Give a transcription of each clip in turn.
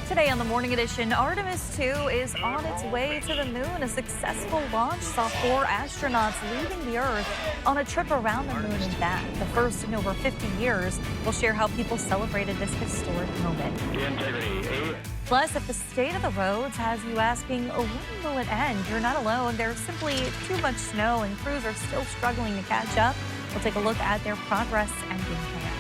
Today on the Morning Edition, Artemis II is on its way to the moon. A successful launch saw 4 astronauts leaving the Earth on a trip around the moon and back. The first in over 50 years. We'll share how people celebrated this historic moment. Plus, if the state of the roads has you asking, when will it end? You're not alone. There's simply too much snow and crews are still struggling to catch up. We'll take a look at their progress and game plan.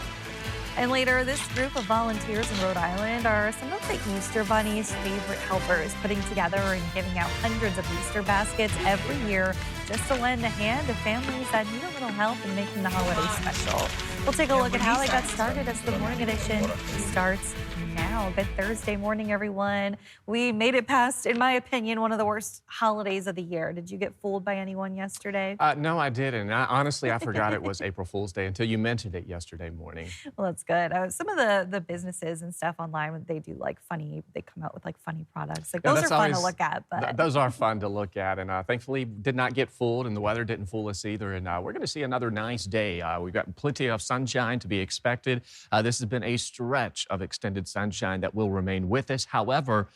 And later, this group of volunteers in Rhode Island are some of the Easter Bunny's favorite helpers, putting together and giving out hundreds of Easter baskets every year just to lend a hand to families that need a little help in making the holiday special. We'll take a look at how they got started as the Morning Edition starts now. Good Thursday morning, everyone. We made it past, in my opinion, one of the worst holidays of the year. Did you get fooled by anyone yesterday? No, I didn't. Honestly, I forgot it was April Fool's Day until you mentioned it yesterday morning. Well, that's good. Some of the businesses and stuff online, they do like funny, they come out with like funny products. Like those are fun to look at. But those are fun to look at. And thankfully did not get fooled, and the weather didn't fool us either. And we're going to see another nice day. We've got plenty of sunshine to be expected. This has been a stretch of extended sunshine that will remain with us. However,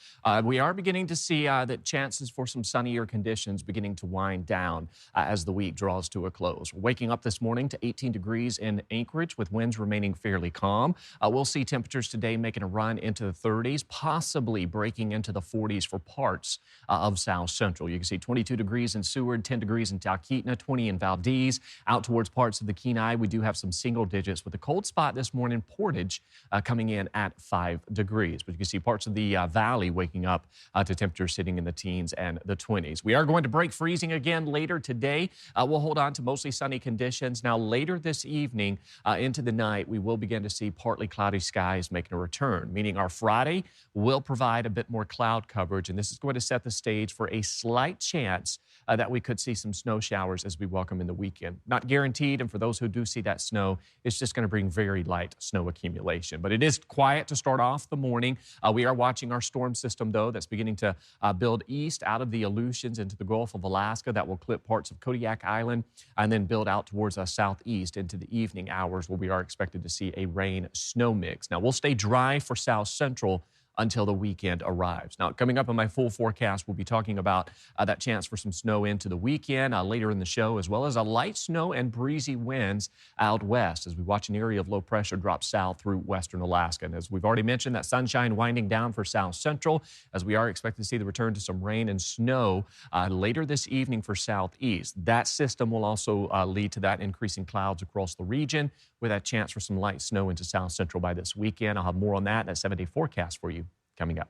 we are beginning to see that chances for some sunnier conditions beginning to wind down as the week draws to a close. We're waking up this morning to 18 degrees in Anchorage with winds remaining fairly calm. We'll see temperatures today making a run into the 30s, possibly breaking into the 40s for parts of South Central. You can see 22 degrees in Seward, 10 degrees in Talkeetna, 20 in Valdez. Out towards parts of the Kenai, we do have some single digits with a cold spot this morning, Portage, coming in at 5 degrees. But you can see parts of the valley waking up to temperatures sitting in the teens and the 20s. We are going to break freezing again later today. We'll hold on to mostly sunny conditions. Now, later this evening into the night, we will begin to see partly cloudy skies making a return, meaning our Friday will provide a bit more cloud coverage, and this is going to set the stage for a slight chance that we could see some snow showers as we welcome in the weekend. Not guaranteed, and for those who do see that snow, it's just going to bring very light snow accumulation. But it is quiet to start off the morning. We are watching our storm system, though, that's beginning to build east out of the Aleutians into the Gulf of Alaska. That will clip parts of Kodiak Island and then build out towards us southeast into the evening hours, where we are expected to see a rain-snow mix. Now, we'll stay dry for South Central until the weekend arrives. Now, coming up on my full forecast, we'll be talking about that chance for some snow into the weekend later in the show, as well as a light snow and breezy winds out west as we watch an area of low pressure drop south through western Alaska. And as we've already mentioned, that sunshine winding down for South Central, as we are expected to see the return to some rain and snow later this evening for southeast. That system will also lead to that increasing clouds across the region, with that chance for some light snow into South Central by this weekend. I'll have more on that in a 7-day forecast for you coming up.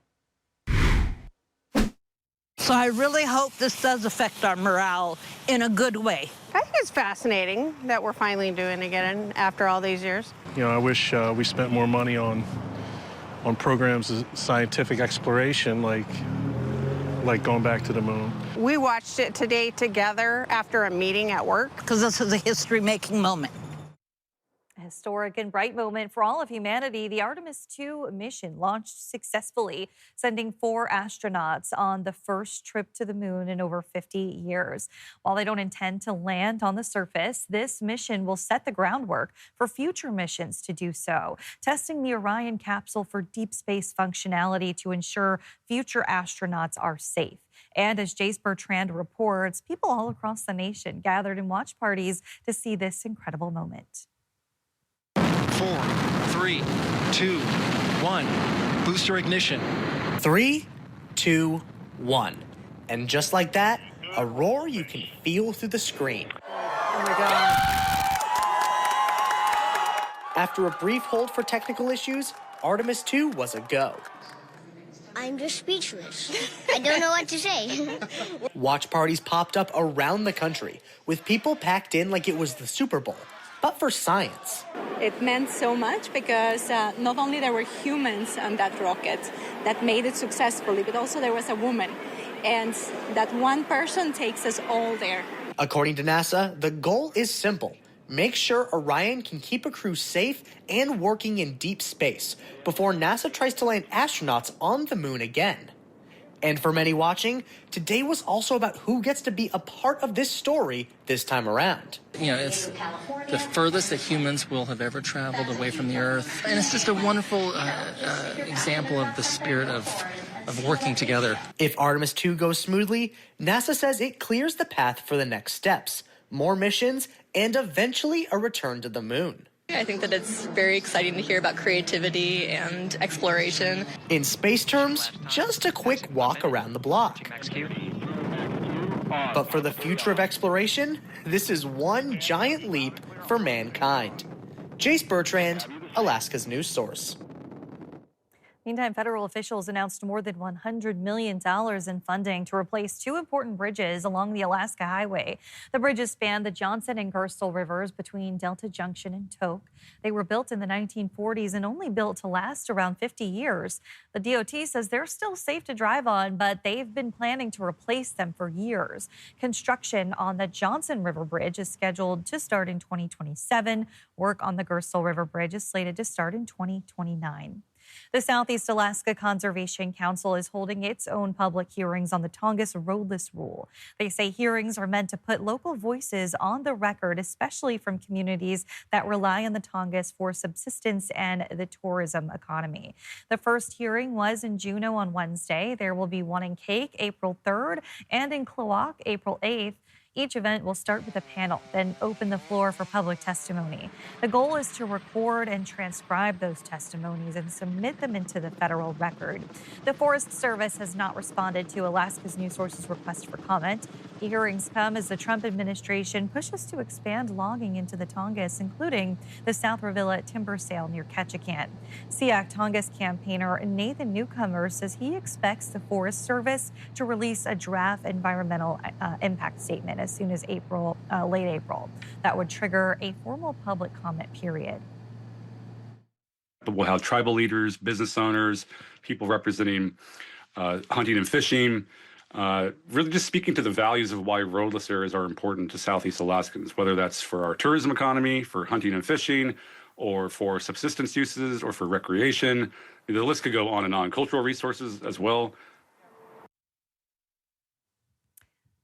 So I really hope this does affect our morale in a good way. I think it's fascinating that we're finally doing it again after all these years. You know, I wish we spent more money on programs of scientific exploration, like going back to the moon. We watched it today together after a meeting at work. Because this is a history-making moment. A historic and bright moment for all of humanity. The Artemis II mission launched successfully, sending 4 astronauts on the first trip to the moon in over 50 years. While they don't intend to land on the surface, this mission will set the groundwork for future missions to do so, testing the Orion capsule for deep space functionality to ensure future astronauts are safe. And as Jace Bertrand reports, people all across the nation gathered in watch parties to see this incredible moment. 4, 3, 2, 1. Booster ignition. 3, 2, 1. And just like that, a roar you can feel through the screen. Oh my God. After a brief hold for technical issues, Artemis II was a go. I'm just speechless. I don't know what to say. Watch parties popped up around the country, with people packed in like it was the Super Bowl, but for science. It meant so much because not only there were humans on that rocket that made it successfully, but also there was a woman. And that one person takes us all there. According to NASA, the goal is simple. Make sure Orion can keep a crew safe and working in deep space before NASA tries to land astronauts on the moon again. And for many watching, today was also about who gets to be a part of this story this time around. You know, it's the furthest that humans will have ever traveled away from the Earth. And it's just a wonderful example of the spirit of working together. If Artemis II goes smoothly, NASA says it clears the path for the next steps, more missions, and eventually a return to the moon. I think that it's very exciting to hear about creativity and exploration. In space terms, just a quick walk around the block. But for the future of exploration, this is one giant leap for mankind. Jace Bertrand, Alaska's news source. Meantime, federal officials announced more than $100 million in funding to replace two important bridges along the Alaska Highway. The bridges span the Johnson and Gerstle rivers between Delta Junction and Tok. They were built in the 1940s and only built to last around 50 years. The DOT says they're still safe to drive on, but they've been planning to replace them for years. Construction on the Johnson River Bridge is scheduled to start in 2027. Work on the Gerstle River Bridge is slated to start in 2029. The Southeast Alaska Conservation Council is holding its own public hearings on the Tongass roadless rule. They say hearings are meant to put local voices on the record, especially from communities that rely on the Tongass for subsistence and the tourism economy. The first hearing was in Juneau on Wednesday. There will be one in Cake April 3rd and in Klawock April 8th. Each event will start with a panel, then open the floor for public testimony. The goal is to record and transcribe those testimonies and submit them into the federal record. The Forest Service has not responded to Alaska's News Source's request for comment. The hearings come as the Trump administration pushes to expand logging into the Tongass, including the South Revilla timber sale near Ketchikan. SEAC Tongass campaigner Nathan Newcomer says he expects the Forest Service to release a draft environmental impact statement as soon as late April. That would trigger a formal public comment period. We'll have tribal leaders, business owners, people representing hunting and fishing, really just speaking to the values of why roadless areas are important to Southeast Alaskans, whether that's for our tourism economy, for hunting and fishing, or for subsistence uses, or for recreation. The list could go on and on. Cultural resources as well.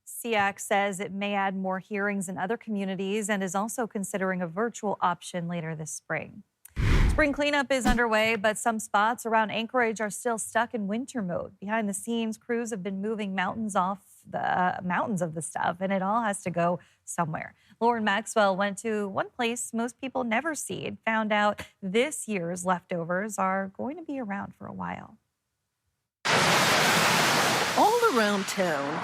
SEAC says it may add more hearings in other communities and is also considering a virtual option later this spring. Spring cleanup is underway, but some spots around Anchorage are still stuck in winter mode. Behind the scenes, crews have been moving mountains of the stuff, and it all has to go somewhere. Lauren Maxwell went to one place most people never see and found out this year's leftovers are going to be around for a while. All around town,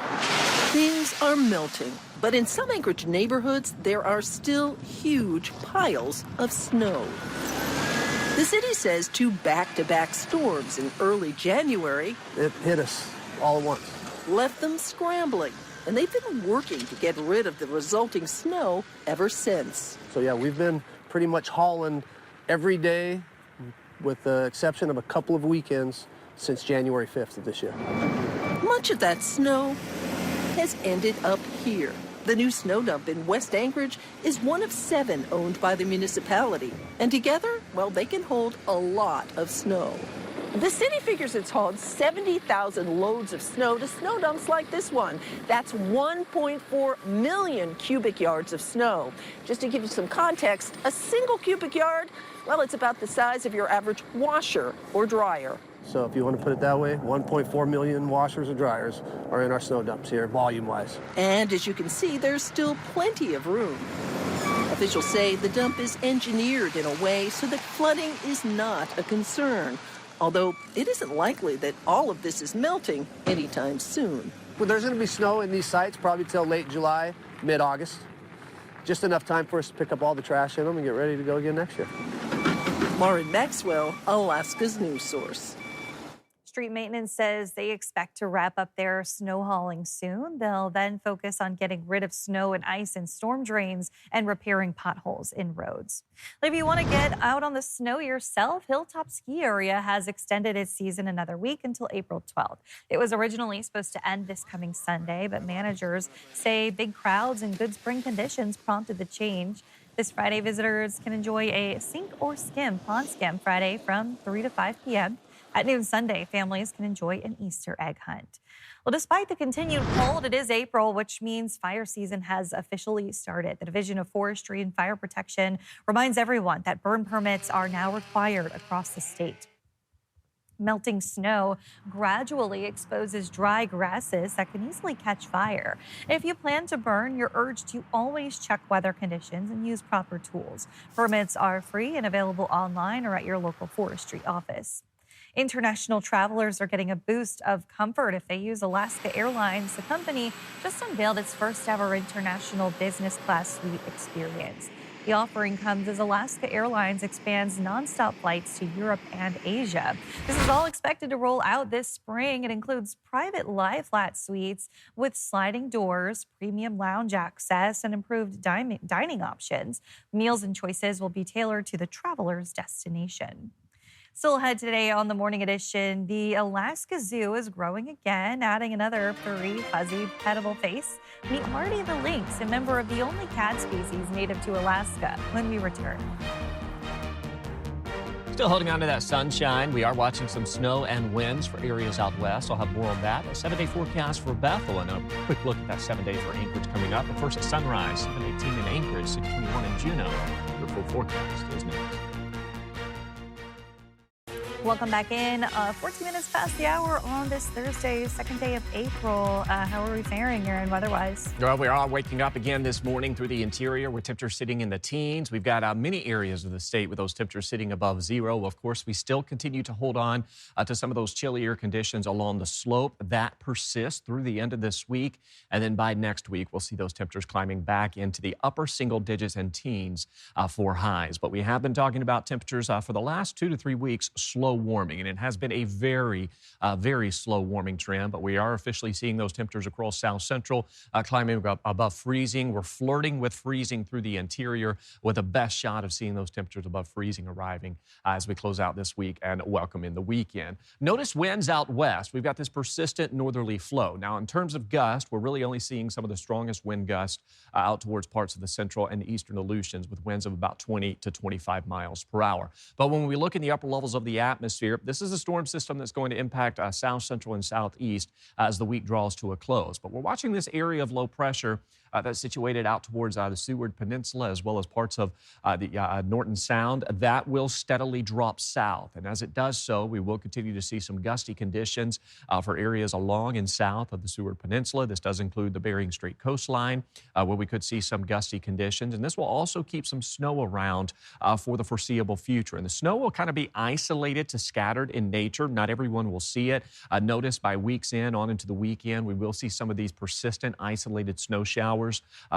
things are melting. But in some Anchorage neighborhoods, there are still huge piles of snow. The city says two back-to-back storms in early January, it hit us all at once, left them scrambling. And they've been working to get rid of the resulting snow ever since. So yeah, we've been pretty much hauling every day, with the exception of a couple of weekends, since January 5th of this year. Much of that snow has ended up here. The new snow dump in West Anchorage is one of 7 owned by the municipality. And together, well, they can hold a lot of snow. The city figures it's hauled 70,000 loads of snow to snow dumps like this one. That's 1.4 million cubic yards of snow. Just to give you some context, a single cubic yard, well, it's about the size of your average washer or dryer. So if you want to put it that way, 1.4 million washers and dryers are in our snow dumps here, volume-wise. And as you can see, there's still plenty of room. Officials say the dump is engineered in a way so that flooding is not a concern. Although it isn't likely that all of this is melting anytime soon. Well, there's going to be snow in these sites probably till late July, mid-August. Just enough time for us to pick up all the trash in them and get ready to go again next year. Lauren Maxwell, Alaska's News Source. Street Maintenance says they expect to wrap up their snow hauling soon. They'll then focus on getting rid of snow and ice in storm drains and repairing potholes in roads. If you want to get out on the snow yourself, Hilltop Ski Area has extended its season another week until April 12th. It was originally supposed to end this coming Sunday, but managers say big crowds and good spring conditions prompted the change. This Friday, visitors can enjoy a sink or skim pond skim Friday from 3 to 5 p.m. At noon Sunday, families can enjoy an Easter egg hunt. Well, despite the continued cold, it is April, which means fire season has officially started. The Division of Forestry and Fire Protection reminds everyone that burn permits are now required across the state. Melting snow gradually exposes dry grasses that can easily catch fire. If you plan to burn, you're urged to always check weather conditions and use proper tools. Permits are free and available online or at your local forestry office. International travelers are getting a boost of comfort if they use Alaska Airlines. The company just unveiled its first ever international business class suite experience. The offering comes as Alaska Airlines expands nonstop flights to Europe and Asia. This is all expected to roll out this spring. It includes private lie-flat suites with sliding doors, premium lounge access, and improved dining options. Meals and choices will be tailored to the traveler's destination. Still ahead today on the Morning Edition, the Alaska Zoo is growing again, adding another furry, fuzzy, petable face. Meet Marty the Lynx, a member of the only cat species native to Alaska, when we return. Still holding on to that sunshine. We are watching some snow and winds for areas out west. I'll have more on that. A 7-day forecast for Bethel and a quick look at that 7-day for Anchorage coming up. But first at sunrise, 7:18 in Anchorage, 6:21 in Juneau. Your full forecast is next. Welcome back in. 14 minutes past the hour on this Thursday, second day of April. How are we faring, Aaron, weather-wise? Well, we are all waking up again this morning through the interior with temperatures sitting in the teens. We've got many areas of the state with those temperatures sitting above zero. Of course, we still continue to hold on to some of those chillier conditions along the slope. That persists through the end of this week. And then by next week, we'll see those temperatures climbing back into the upper single digits and teens for highs. But we have been talking about temperatures for the last 2 to 3 weeks, slow warming, and it has been a very slow warming trend, but we are officially seeing those temperatures across South Central climbing above freezing. We're flirting with freezing through the interior with the best shot of seeing those temperatures above freezing arriving as we close out this week and welcome in the weekend. Notice winds out west. We've got this persistent northerly flow. Now, in terms of gust, we're really only seeing some of the strongest wind gusts out towards parts of the central and eastern Aleutians with winds of about 20 to 25 miles per hour. But when we look in the upper levels of the atmosphere, this is a storm system that's going to impact South Central and Southeast as the week draws to a close. But we're watching this area of low pressure that's situated out towards the Seward Peninsula as well as parts of the Norton Sound. That will steadily drop south. And as it does so, we will continue to see some gusty conditions for areas along and south of the Seward Peninsula. This does include the Bering Strait coastline where we could see some gusty conditions. And this will also keep some snow around for the foreseeable future. And the snow will kind of be isolated to scattered in nature. Not everyone will see it. Notice by week's end on into the weekend, we will see some of these persistent isolated snow showers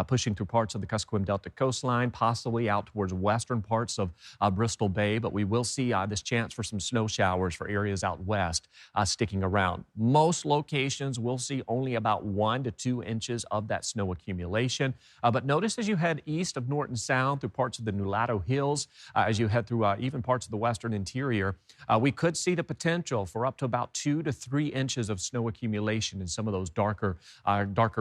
pushing through parts of the Kuskokwim Delta coastline, possibly out towards western parts of Bristol Bay. But we will see this chance for some snow showers for areas out west sticking around. Most locations will see only about 1 to 2 inches of that snow accumulation. But notice as you head east of Norton Sound through parts of the Nulato Hills, as you head through even parts of the western interior, we could see the potential for up to about 2 to 3 inches of snow accumulation in some of those darker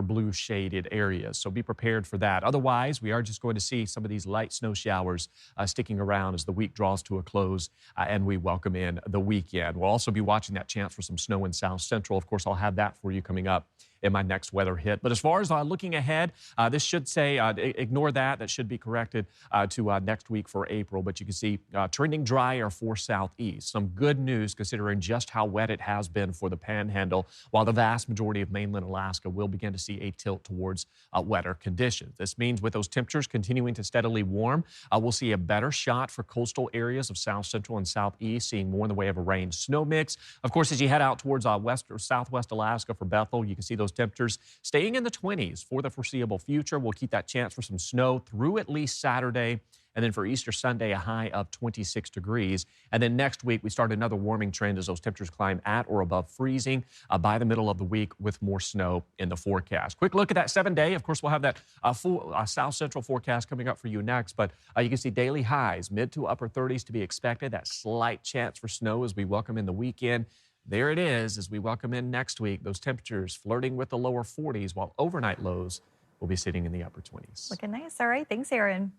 blue shaded areas. So be prepared for that. Otherwise, we are just going to see some of these light snow showers sticking around as the week draws to a close and we welcome in the weekend. We'll also be watching that chance for some snow in South Central. Of course, I'll have that for you coming up in my next weather hit. But as far as looking ahead, this should say, ignore that. That should be corrected to next week for April. But you can see trending drier for Southeast. Some good news considering just how wet it has been for the Panhandle, while the vast majority of mainland Alaska will begin to see a tilt towards wetter conditions. This means with those temperatures continuing to steadily warm, we'll see a better shot for coastal areas of South Central and Southeast, seeing more in the way of a rain-snow mix. Of course, as you head out towards west or southwest Alaska for Bethel, you can see those temperatures staying in the 20s for the foreseeable future. We'll keep that chance for some snow through at least Saturday. And then for Easter Sunday, a high of 26 degrees. And then next week, we start another warming trend as those temperatures climb at or above freezing by the middle of the week with more snow in the forecast. Quick look at that 7-day. Of course, we'll have that full South Central forecast coming up for you next. But you can see daily highs, mid to upper 30s to be expected. That slight chance for snow as we welcome in the weekend. There it is as we welcome in next week. Those temperatures flirting with the lower 40s while overnight lows will be sitting in the upper 20s. Looking nice. All right. Thanks, Aaron.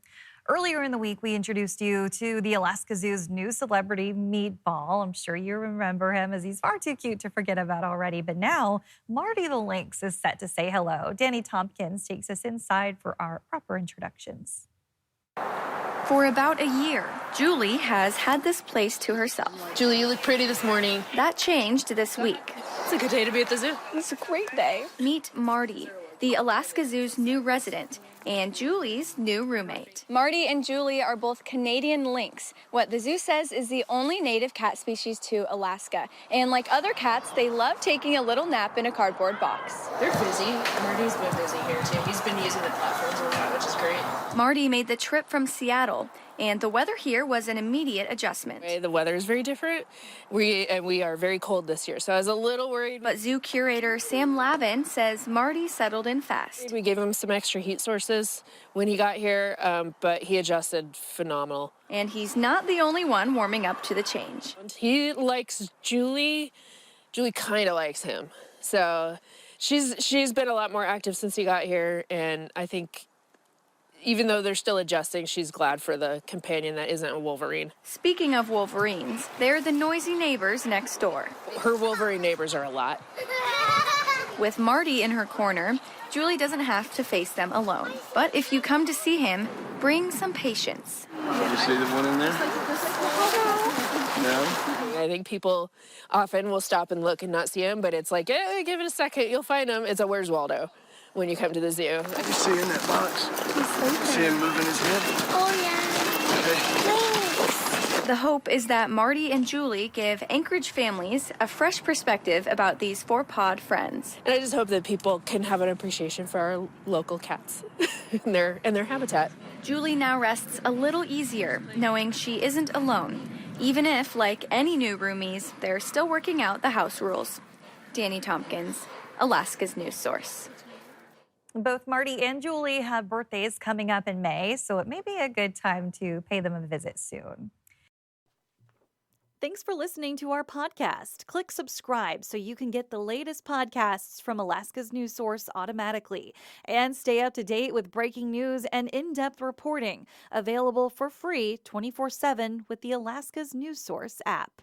Earlier in the week, we introduced you to the Alaska Zoo's new celebrity, Meatball. I'm sure you remember him as he's far too cute to forget about already. But now, Marty the Lynx is set to say hello. Danny Tompkins takes us inside for our proper introductions. For about a year, Julie has had this place to herself. Julie, you look pretty this morning. That changed this week. It's a good day to be at the zoo. It's a great day. Meet Marty, the Alaska Zoo's new resident, and Julie's new roommate. Marty and Julie are both Canadian lynx, what the zoo says is the only native cat species to Alaska. And like other cats, they love taking a little nap in a cardboard box. They're busy. Marty's been busy here too. He's been using the platforms a lot, which is great. Marty made the trip from Seattle, and the weather here was an immediate adjustment. The weather is very different. We are very cold this year, so I was a little worried. But zoo curator Sam Lavin says Marty settled in fast. We gave him some extra heat sources when he got here, but he adjusted phenomenal. And he's not the only one warming up to the change. He likes Julie. Julie kind of likes him. So she's been a lot more active since he got here, and I think even though they're still adjusting, she's glad for the companion that isn't a Wolverine. Speaking of Wolverines, they're the noisy neighbors next door. Her Wolverine neighbors are a lot. With Marty in her corner, Julie doesn't have to face them alone. But if you come to see him, bring some patience. Did you see the one in there? No? I think people often will stop and look and not see him, but it's like, give it a second, you'll find him. It's a Where's Waldo when you come to the zoo. You see in that box? See him moving his head? Oh, yeah. Okay. The hope is that Marty and Julie give Anchorage families a fresh perspective about these four-pawed friends. And I just hope that people can have an appreciation for our local cats and their habitat. Julie now rests a little easier, knowing she isn't alone, even if, like any new roomies, they're still working out the house rules. Danny Tompkins, Alaska's news source. Both Marty and Julie have birthdays coming up in May, so it may be a good time to pay them a visit soon. Thanks for listening to our podcast. Click subscribe so you can get the latest podcasts from Alaska's news source automatically. And stay up to date with breaking news and in-depth reporting. Available for free 24/7 with the Alaska's news source app.